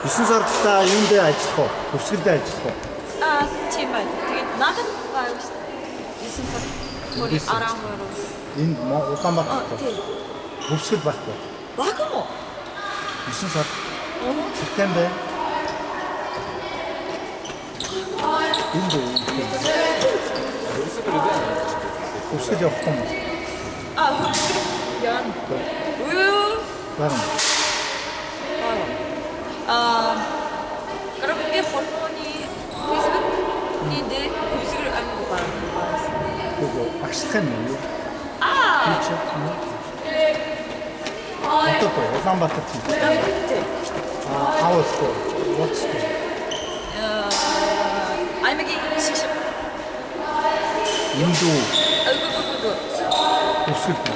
9 сард та юунд ажиллах уу? Хөвсгөлд ажиллах уу? Тийм байна. Тэгээд надад байгаа шүү дээ. 9 сар. Гори арангоор. Энд Улаанбаатарт. Тийм. Хөвсгөл баггүй. Баг юм уу? 9 сар. Септембер. Энд хөвсгөл явах юм. Хөвсгөл. Яа. Барам. 그럼 이게 호르몬이 페이스북인데 음식을 안 먹어요. 그거 박식했네요. 그렇죠. 어떻게 Улаанбаатар тийм. House school. What school? 알맹이 식식. 인도. 그거. 없을 때.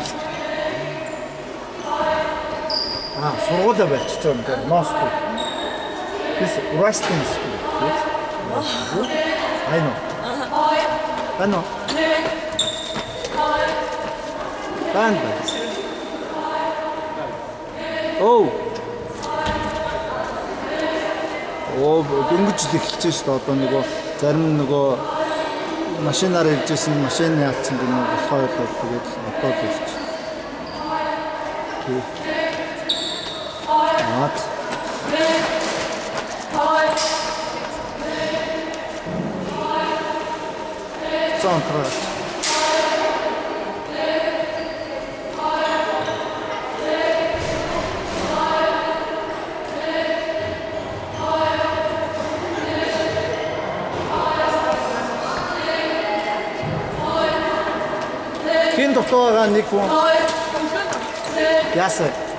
сургуулаа барьчихж байгаа юм дээр Москва. This Russian school. I know. Band. Дөнгөж эхэлж шүү дээ. Одоо нөгөө зарим нөгөө машинаар иржсэн машин яатсан гэнэ болохоор тэгээд одоо л ирж. What? Центр. Хин дотоогоо нэг хүн яасан